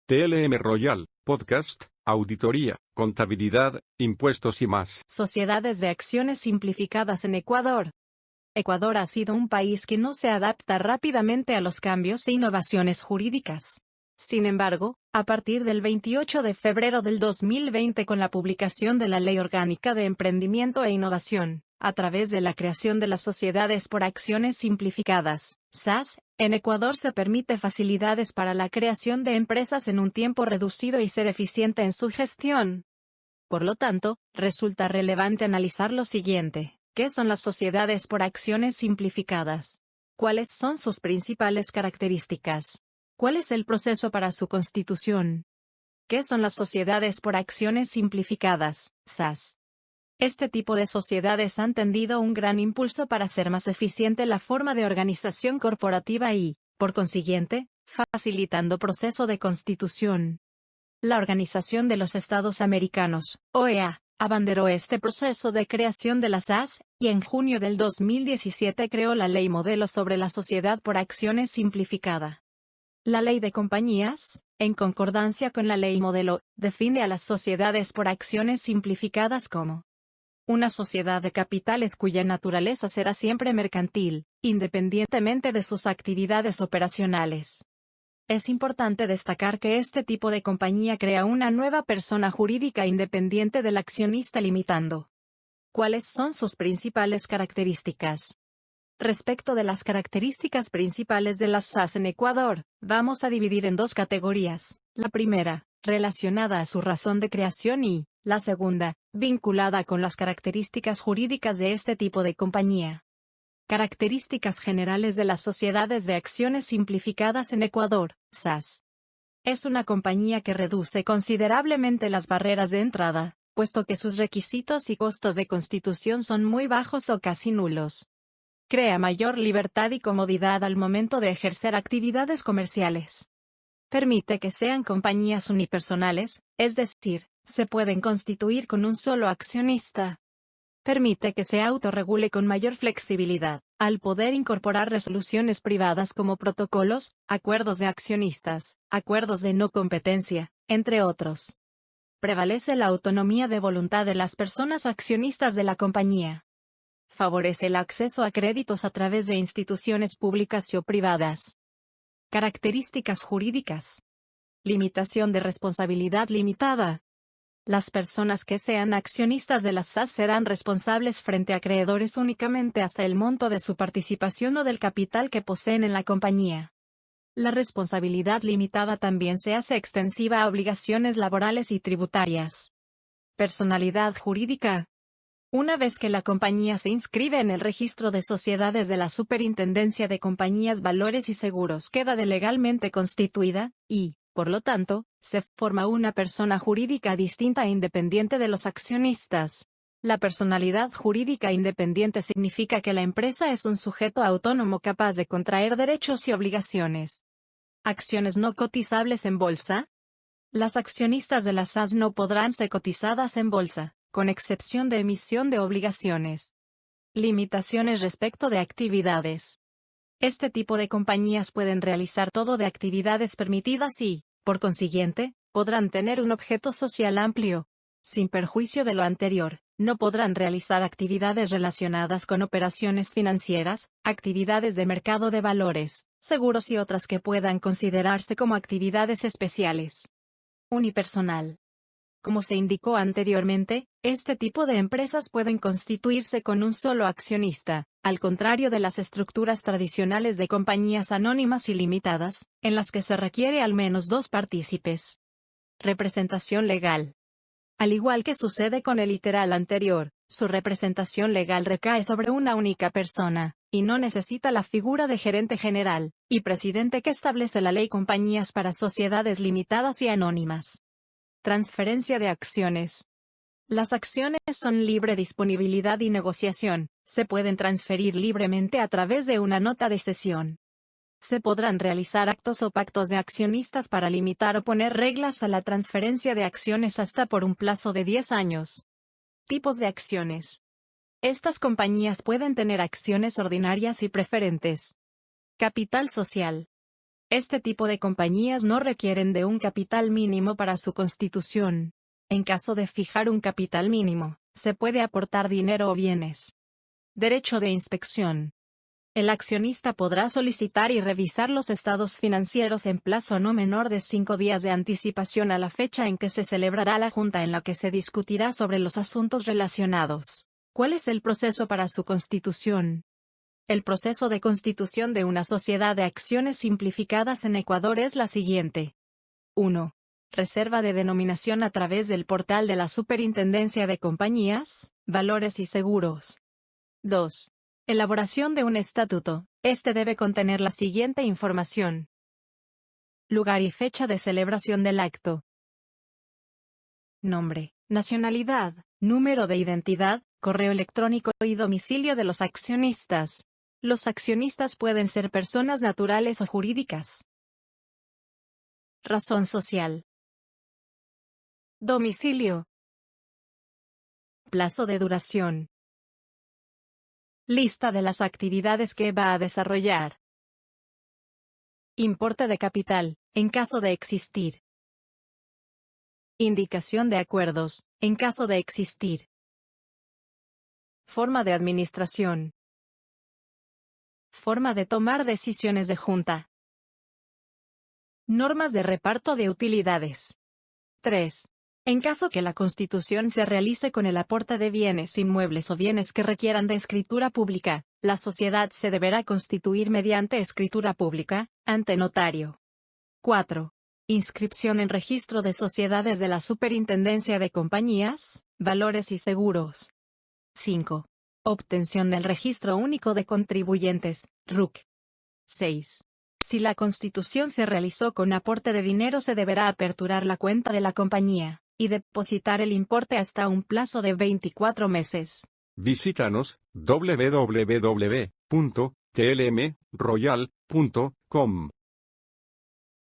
TLM Royal, podcast, auditoría, contabilidad, impuestos y más. Sociedades de acciones simplificadas en Ecuador. Ecuador ha sido un país que no se adapta rápidamente a los cambios e innovaciones jurídicas. Sin embargo, a partir del 28 de febrero del 2020 con la publicación de la Ley Orgánica de Emprendimiento e Innovación, a través de la creación de las Sociedades por Acciones Simplificadas, SAS, en Ecuador se permite facilidades para la creación de empresas en un tiempo reducido y ser eficiente en su gestión. Por lo tanto, resulta relevante analizar lo siguiente: ¿qué son las sociedades por acciones simplificadas? ¿Cuáles son sus principales características? ¿Cuál es el proceso para su constitución? ¿Qué son las sociedades por acciones simplificadas, SAS? Este tipo de sociedades han tendido un gran impulso para hacer más eficiente la forma de organización corporativa y, por consiguiente, facilitando proceso de constitución. La Organización de los Estados Americanos, OEA, abanderó este proceso de creación de las SAS, y en junio del 2017 creó la Ley Modelo sobre la Sociedad por Acciones Simplificada. La Ley de Compañías, en concordancia con la Ley Modelo, define a las sociedades por acciones simplificadas como una sociedad de capitales cuya naturaleza será siempre mercantil, independientemente de sus actividades operacionales. Es importante destacar que este tipo de compañía crea una nueva persona jurídica independiente del accionista limitando. ¿Cuáles son sus principales características? Respecto de las características principales de las SAS en Ecuador, vamos a dividir en dos categorías. La primera, relacionada a su razón de creación y, la segunda, vinculada con las características jurídicas de este tipo de compañía. Características generales de las sociedades de acciones simplificadas en Ecuador, SAS. Es una compañía que reduce considerablemente las barreras de entrada, puesto que sus requisitos y costos de constitución son muy bajos o casi nulos. Crea mayor libertad y comodidad al momento de ejercer actividades comerciales. Permite que sean compañías unipersonales, es decir, se pueden constituir con un solo accionista. Permite que se autorregule con mayor flexibilidad, al poder incorporar resoluciones privadas como protocolos, acuerdos de accionistas, acuerdos de no competencia, entre otros. Prevalece la autonomía de voluntad de las personas accionistas de la compañía. Favorece el acceso a créditos a través de instituciones públicas o privadas. Características jurídicas. Limitación de responsabilidad limitada. Las personas que sean accionistas de las SAS serán responsables frente a acreedores únicamente hasta el monto de su participación o del capital que poseen en la compañía. La responsabilidad limitada también se hace extensiva a obligaciones laborales y tributarias. Personalidad jurídica. Una vez que la compañía se inscribe en el registro de sociedades de la Superintendencia de Compañías, Valores y Seguros, queda de legalmente constituida, y, por lo tanto, se forma una persona jurídica distinta e independiente de los accionistas. La personalidad jurídica independiente significa que la empresa es un sujeto autónomo capaz de contraer derechos y obligaciones. Acciones no cotizables en bolsa. Las accionistas de las SAS no podrán ser cotizadas en bolsa, con excepción de emisión de obligaciones. Limitaciones respecto de actividades. Este tipo de compañías pueden realizar todo de actividades permitidas y, por consiguiente, podrán tener un objeto social amplio. Sin perjuicio de lo anterior, no podrán realizar actividades relacionadas con operaciones financieras, actividades de mercado de valores, seguros y otras que puedan considerarse como actividades especiales. Unipersonal. Como se indicó anteriormente, este tipo de empresas pueden constituirse con un solo accionista, al contrario de las estructuras tradicionales de compañías anónimas y limitadas, en las que se requiere al menos dos partícipes. Representación legal. Al igual que sucede con el literal anterior, su representación legal recae sobre una única persona, y no necesita la figura de gerente general y presidente que establece la ley compañías para sociedades limitadas y anónimas. Transferencia de acciones. Las acciones son libre disponibilidad y negociación, se pueden transferir libremente a través de una nota de cesión. Se podrán realizar actos o pactos de accionistas para limitar o poner reglas a la transferencia de acciones hasta por un plazo de 10 años. Tipos de acciones. Estas compañías pueden tener acciones ordinarias y preferentes. Capital social. Este tipo de compañías no requieren de un capital mínimo para su constitución. En caso de fijar un capital mínimo, se puede aportar dinero o bienes. Derecho de inspección. El accionista podrá solicitar y revisar los estados financieros en plazo no menor de 5 días de anticipación a la fecha en que se celebrará la junta en la que se discutirá sobre los asuntos relacionados. ¿Cuál es el proceso para su constitución? El proceso de constitución de una sociedad de acciones simplificadas en Ecuador es la siguiente. 1. Reserva de denominación a través del portal de la Superintendencia de Compañías, Valores y Seguros. 2. Elaboración de un estatuto. Este debe contener la siguiente información. Lugar y fecha de celebración del acto. Nombre, nacionalidad, número de identidad, correo electrónico y domicilio de los accionistas. Los accionistas pueden ser personas naturales o jurídicas. Razón social. Domicilio. Plazo de duración. Lista de las actividades que va a desarrollar. Importe de capital, en caso de existir. Indicación de acuerdos, en caso de existir. Forma de administración. Forma de tomar decisiones de junta. Normas de reparto de utilidades. 3. En caso que la constitución se realice con el aporte de bienes inmuebles o bienes que requieran de escritura pública, la sociedad se deberá constituir mediante escritura pública, ante notario. 4. Inscripción en registro de sociedades de la Superintendencia de Compañías, Valores y Seguros. 5. Obtención del Registro Único de Contribuyentes, RUC. 6. Si la constitución se realizó con aporte de dinero, se deberá aperturar la cuenta de la compañía y depositar el importe hasta un plazo de 24 meses. Visítanos www.tlmroyal.com.